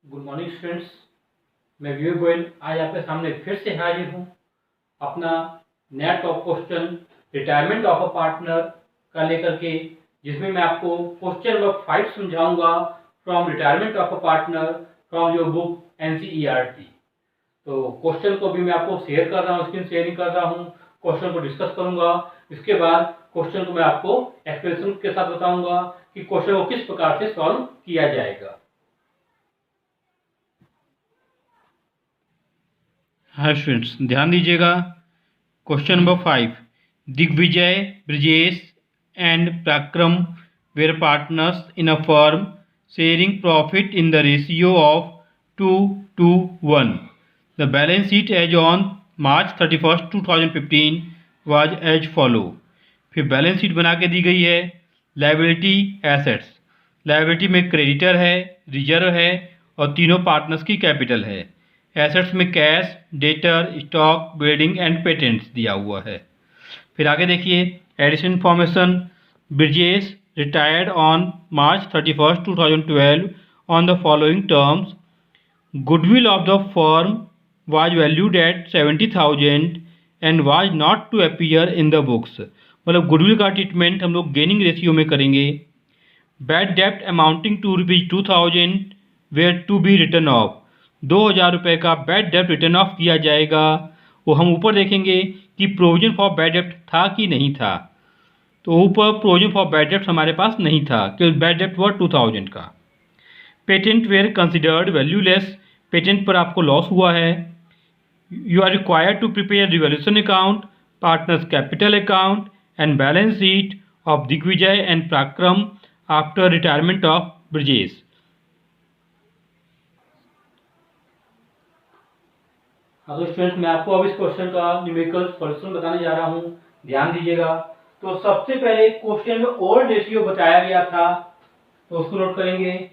Good morning students. मैं विवेक गोयल आज आपके सामने फिर से हाजिर हूँ अपना नया top question retirement of a partner का लेकर के, जिसमें मैं आपको क्वेश्चन नंबर 5 समझाऊंगा from retirement of a partner from your book NCERT। तो क्वेश्चन को भी मैं आपको शेयर कर रहा हूँ, स्क्रीन शेयरिंग कर रहा हूँ, क्वेश्चन को डिस्कस करूंगा। इसके बाद क्वेश्चन को मैं आपको एक्सप्लेनेशन के साथ बताऊंगा कि क्वेश्चन को किस प्रकार से सॉल्व किया जाएगा। हाँ स्टूडेंट्स, ध्यान दीजिएगा। Question number 5, Digvijay, Brajesh and Parakram were partners in a firm sharing profit in the ratio of 2:1। The balance sheet as on March 31, 2015 was as follow. फिर बैलेंस शीट बना के दी गई है। लायबिलिटी, एसेट्स, लायबिलिटी में क्रेडिटर है, रिजर्व है और तीनों पार्टनर्स की कैपिटल है। एसेट्स में cash, debtor, stock, building and patents दिया हुआ है। फिर आगे देखिए addition information. Brijesh retired on March 31, 2012 on the following terms. Goodwill of the firm was valued at 70,000 and was not to appear in the books। मतलब goodwill का treatment हम लोग गेनिंग रेशियो में करेंगे। बैड डेप्ट amounting to ₹2,000 were to be written off. 2,000 रुपये का bad dept return of किया जाएगा। वो हम ऊपर देखेंगे कि प्रोविजन फॉर बैड डेप्ट था कि नहीं था। तो ऊपर प्रोविजन फॉर बैड डेप्ट हमारे पास नहीं था, केवल बैड डेप्ट हुआ 2,000 का। Patent were considered valueless, patent पर आपको लॉस हुआ है। You are required to prepare revaluation account, partners capital account and balance sheet of Digvijay and Prakram after retirement of Brijesh। हाँ तो स्टूडेंट, मैं आपको अब इस क्वेश्चन का न्यूमेरिकल सॉल्यूशन बताने जा रहा हूँ, ध्यान दीजिएगा। तो सबसे पहले क्वेश्चन में ओल्ड रेशियो बताया गया था, तो उसको नोट करेंगे।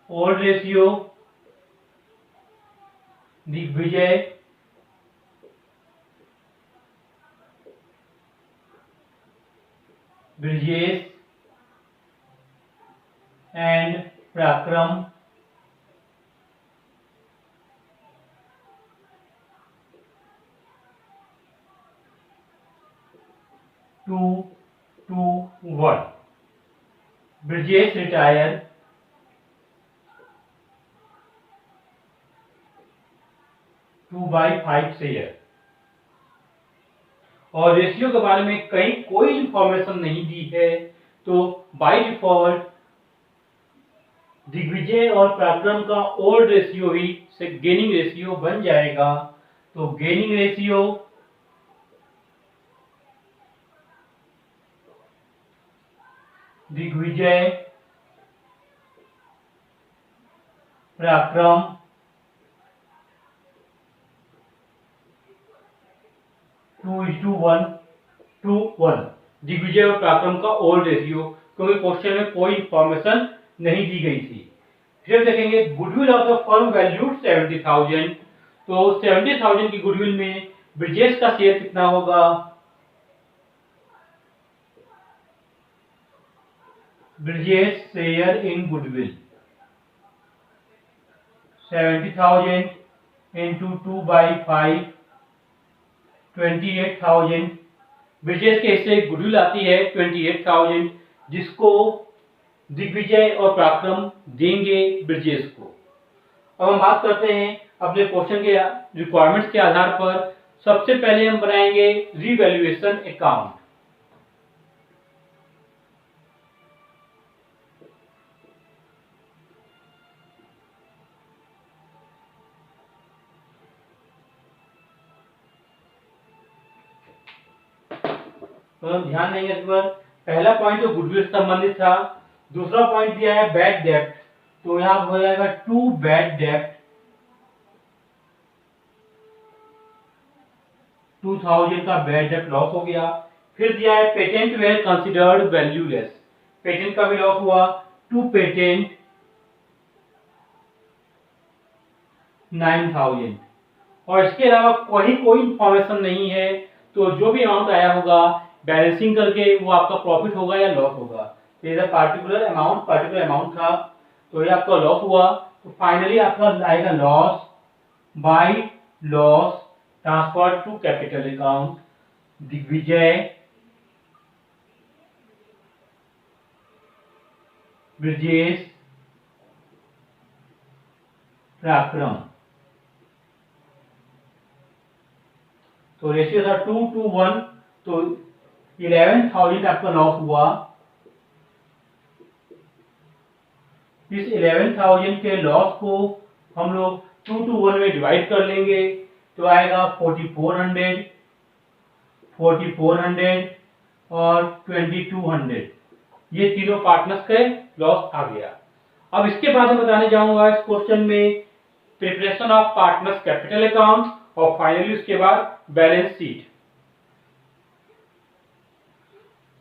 Old ratio Digvijay Brijesh and Parakram two to one. Brijesh retire 2/5 share. और रेशियो के बारे में कहीं कोई इंफॉर्मेशन नहीं दी है, तो बाय डिफॉल्ट दिग्विजय और पराक्रम का ओल्ड रेशियो ही से गेनिंग रेशियो बन जाएगा। तो गेनिंग रेशियो दिग्विजय पराक्रम 2:1। दिग्विजय और पराक्रम का ओल्ड रेशियो, क्योंकि क्वेश्चन में कोई इंफॉर्मेशन नहीं दी गई थी। फिर देखेंगे goodwill of the firm valued 70,000। तो 70,000 की गुडविल में ब्रिजेश का शेयर कितना होगा? Brijesh share in goodwill 70,000 into 2/5 28,000। Brijesh के हिस्से गुडविल आती है 28,000, जिसको दिग्विजय और पराक्रम देंगे ब्रिजेश को। अब हम बात करते हैं अपने क्वेश्चन के रिक्वायरमेंट्स के आधार पर। सबसे पहले हम बनाएंगे रीवैल्यूएशन अकाउंट। तो हम ध्यान देंगे इस पर। पहला पॉइंट तो गुडविल से संबंधित था। दूसरा पॉइंट दिया है बैड डेप्ट, तो यहां हो जाएगा 2 बैड डेप्ट 2,000 का बैड डेप्ट लॉस हो गया। फिर दिया है patent were considered valueless, patent का भी लॉस हुआ 2 पेटेंट 9,000। और इसके अलावा कोई इंफॉर्मेशन नहीं है, तो जो भी अमाउंट आया होगा बैलेंसिंग करके वो आपका प्रॉफिट होगा या लॉस होगा। पार्टिकुलर अमाउंट था। तो ये आपका लॉस हुआ। तो फाइनली आपका आएगा loss by loss transfer to capital account, Digvijay Brajesh Parakram. तो रेशियो था 2:1, तो 11,000 आपका लॉस हुआ। इस 11,000 के लॉस को हम लोग 2:1 में डिवाइड कर लेंगे, तो आएगा 4,400, 4,400 और 2,200। ये तीनों पार्टनर्स के लॉस आ गया। अब इसके बाद मैं बताने जाऊंगा इस क्वेश्चन में preparation of partners capital account और फाइनली उसके बाद बैलेंस शीट,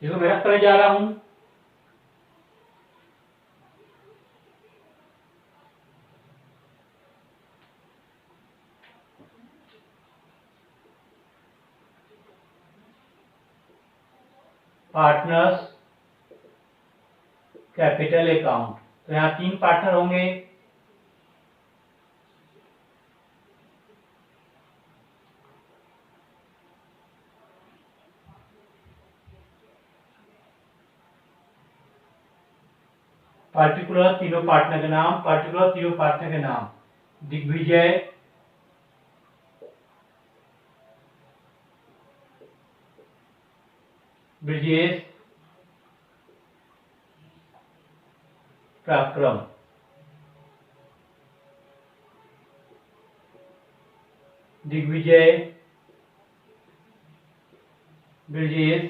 जिसको मैं रख करने जा रहा हूं। पार्टनर्स कैपिटल अकाउंट, तो यहाँ 3 पार्टनर होंगे। पार्टिकुलर तीनों पार्टनर के नाम दिग्विजय, ब्रजेश पराक्रम। दिग्विजय ब्रजेश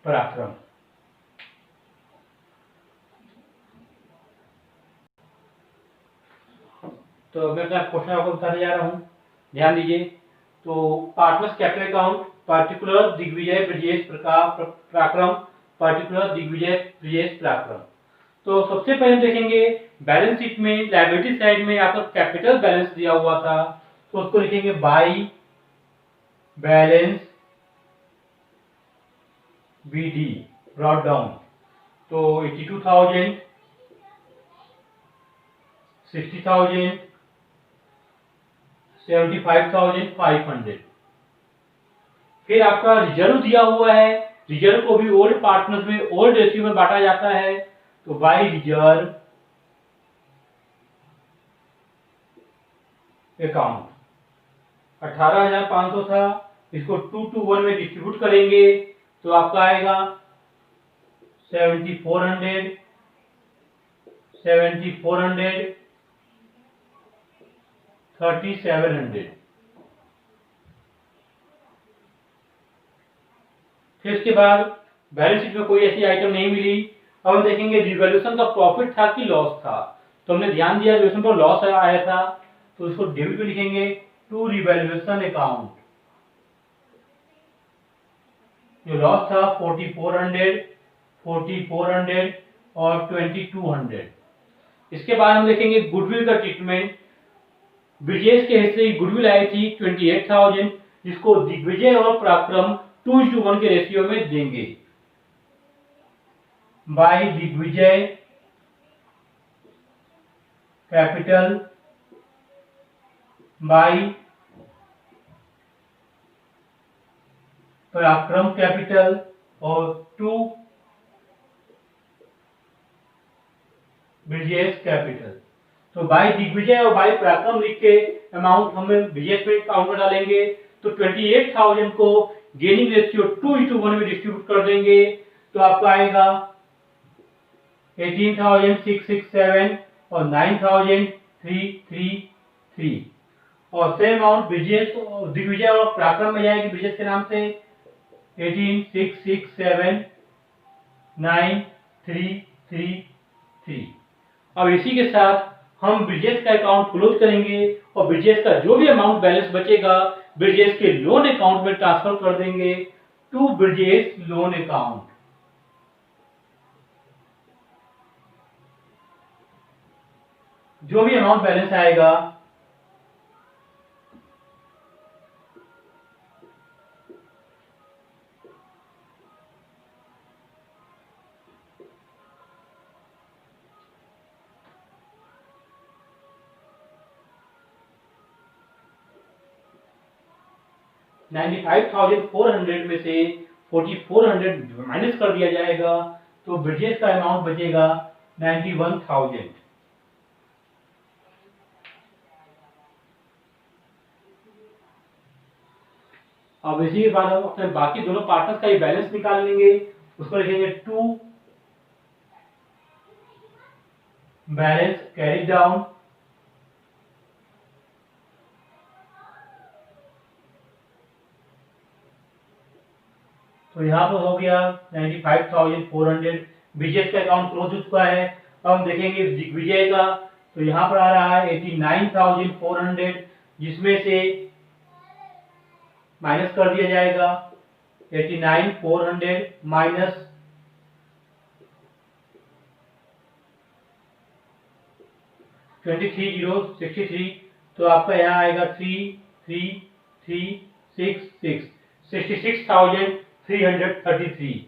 पराक्रम। तो मैं अपना क्वेश्चन आपको बताने जा रहा हूं, ध्यान दीजिए। तो partners capital account, particular Digvijay Brajesh Parakram, particular Digvijay Brajesh Parakram. तो सबसे पहले देखेंगे बैलेंस शीट में लायबिलिटी साइड में आपका कैपिटल बैलेंस दिया हुआ था, तो उसको लिखेंगे by balance BD brought down. तो 82,000, 60,000, 75,500। फिर आपका रिजर्व दिया हुआ है, रिजर्व को भी ओल्ड पार्टनर्स में ओल्ड रेशियो में बांटा जाता है, तो बाई रिजर्व अकाउंट 18,500 था, इसको 2:1 में डिस्ट्रीब्यूट करेंगे, तो आपका आएगा 7,400, 7,400, 3,700। फिर उसके बाद बैलेंस शीट में कोई ऐसी आइटम नहीं मिली। अब हम देखेंगे रिवैल्यूएशन का प्रॉफिट था कि लॉस था। तो हमने ध्यान दिया रिवैल्यूएशन पर लॉस आया था, तो इसको डेबिट में लिखेंगे टू रिवैल्यूएशन अकाउंट। जो लॉस था 4,400, 4,400 और 2,200। इसके बाद हम देखेंगे गुडविल का ट्रीटमेंट। ब्रजेश के हिस्से की गुडविल आई थी 28,000, जिसको दिग्विजय और पराक्रम 2:1 के रेशियो में देंगे। बाय दिग्विजय कैपिटल बाय पराक्रम कैपिटल और 2 ब्रजेश कैपिटल। तो बाय दिग्विजय और बाय पराक्रम लिख के अमाउंट हम ब्रजेश में अकाउंट में डालेंगे, तो 28,000 को गेनिंग रेशियो 2:1 में डिस्ट्रीब्यूट कर देंगे, तो आपका आएगा 18,667 और 9,333। और सेम अमाउंट ब्रजेश दिग्विजय और पराक्रम में जाएगी ब्रजेश के नाम से 18,667, 9,333। अब इसी के साथ हम ब्रजेश का अकाउंट क्लोज करेंगे और ब्रजेश का जो भी अमाउंट बैलेंस बचेगा ब्रजेश के लोन अकाउंट में ट्रांसफर कर देंगे टू ब्रजेश लोन अकाउंट। जो भी अमाउंट बैलेंस आएगा 95,400 में से 4,400 माइनस कर दिया जाएगा, तो ब्रिजेस का अमाउंट बचेगा 91,000। अब इसी के बाद हम अपने बाकी दोनों पार्टनर्स का ही बैलेंस निकाल लेंगे। उसको लिखेंगे टू बैलेंस कैरी डाउन तो यहाँ पर हो गया 95,400। विजय का अकाउंट क्लोज हो चुका है। अब हम देखेंगे विजय का, तो यहाँ पर आ रहा है 89,400, जिसमें से माइनस कर दिया जाएगा 89,400 माइनस 23,063, तो आपका यहाँ आएगा 3,3,366 66,333।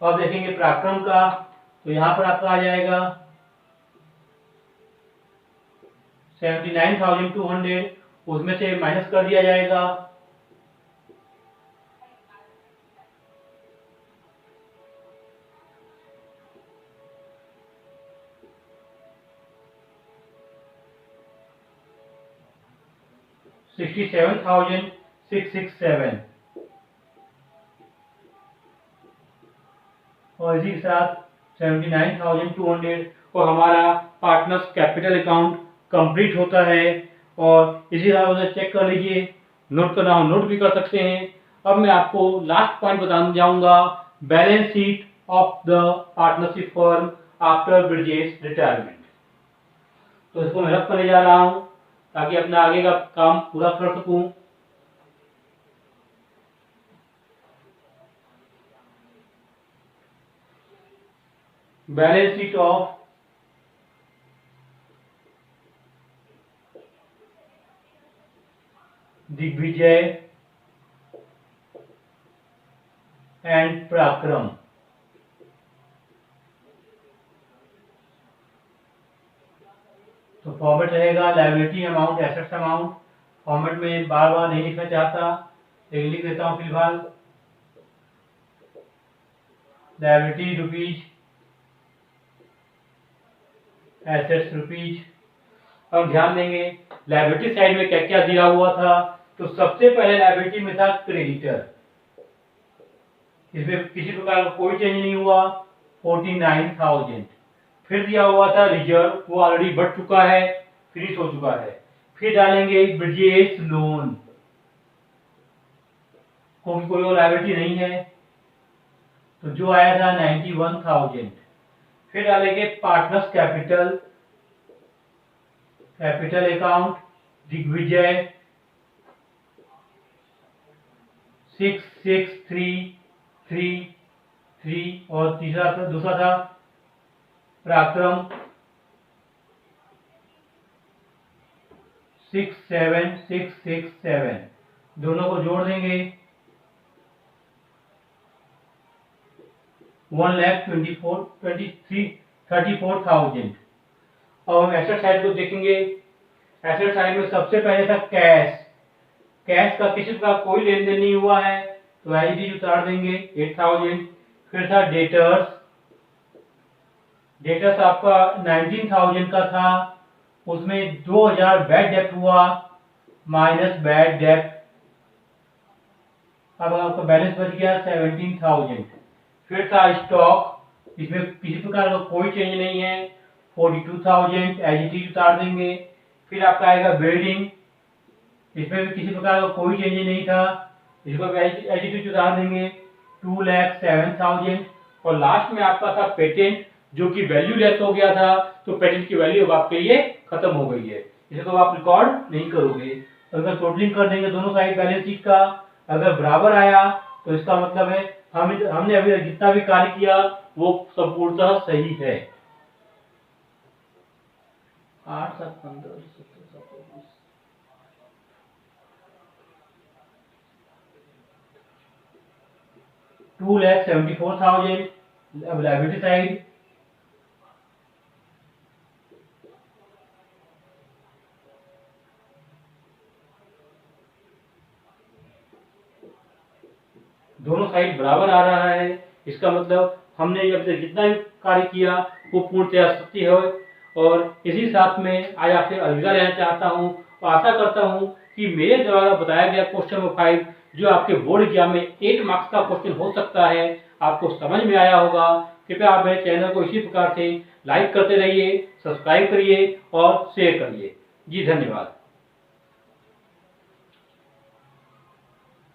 अब देखेंगे पराक्रम का, तो यहाँ पर आपका आ जाएगा 79,200, उसमें से माइनस कर दिया जाएगा 67,667 और इसी के साथ 79,200 और हमारा पार्टनर्स कैपिटल अकाउंट कंप्लीट होता है। और इसी तरह से चेक कर लीजिए, नोट करना हो नोट भी कर सकते हैं। अब मैं आपको लास्ट पॉइंट बताने जाऊंगा, balance sheet of the partnership firm after bridges retirement. तो इसको मैं रख करने जा रहा हूं ताकि अपना आगे का काम पूरा कर सकूं। Balance sheet of Digvijay and Parakram. तो फॉर्मेट रहेगा liability amount assets amount. Format में बार बार नहीं लिखना चाहता, लेकिन लिख देता हूं फिलहाल। Liability rupees, assets rupees. हम ध्यान देंगे लायबिलिटी साइड में क्या क्या दिया हुआ था। तो सबसे पहले लायबिलिटी में था क्रेडिटर, इसमें किसी प्रकार का कोई चेंज नहीं हुआ 49,000। फिर दिया हुआ था रिजर्व, वो ऑलरेडी बढ़ चुका है, फिनिश हो चुका है। फिर डालेंगे ब्रिजेस लोन, क्योंकि कोई और लायबिलिटी नहीं है, तो जो आया था 91,000। फिर डालेंगे partners capital, capital account Digvijay 66,333 और दूसरा था पराक्रम 67,667। दोनों को जोड़ देंगे 1,24,000। अब हम एसेट साइड को देखेंगे। एसेट साइड में सबसे पहले था कैश। कैश का किसी प्रकार कोई लेन देन नहीं हुआ है, तो एज इट इज उतार देंगे 8,000। फिर था डेटर्स, डेटर्स आपका 19,000 का था, उसमें 2,000 बैड डेप्ट हुआ माइनस बैड डेप्ट, अब आपका बैलेंस बच गया 17,000। फिर था स्टॉक, इसमें किसी प्रकार का कोई चेंज नहीं है 42,000 एज इट इज उतार देंगे। फिर आपका आएगा बिल्डिंग, इसमें भी किसी प्रकार का कोई चेंज नहीं था, इसको एज इट इज उतार देंगे 2,07,000। और लास्ट में आपका था पेटेंट, जो कि वैल्यू लेस हो गया था, तो पेटेंट की वैल्यू अब आपके लिए खत्म हो गई है, इसे तो आप रिकॉर्ड नहीं करोगे। तो अगर टोटलिंग कर देंगे दोनों साइड बैलेंस शीट का, अगर बराबर आया तो इसका मतलब है हमने अभी जितना भी कार्य किया वो संपूर्णतः सही है। 8, 7, 15, 17, 2,74,000 अब लायबिलिटी साइड दोनों साइड बराबर आ रहा है। इसका मतलब हमने अब तक जितना भी कार्य किया वो पूर्णतया सत्य है। और इसी साथ में आज आपसे अलविदा लेना चाहता हूँ और आशा करता हूँ कि मेरे द्वारा बताया गया क्वेश्चन नंबर 5 जो आपके बोर्ड एग्जाम में 8 मार्क्स का क्वेश्चन हो सकता है आपको समझ में आया होगा। कृपया आप मेरे चैनल को इसी प्रकार से लाइक करते रहिए, सब्सक्राइब करिए और शेयर करिए। जी धन्यवाद।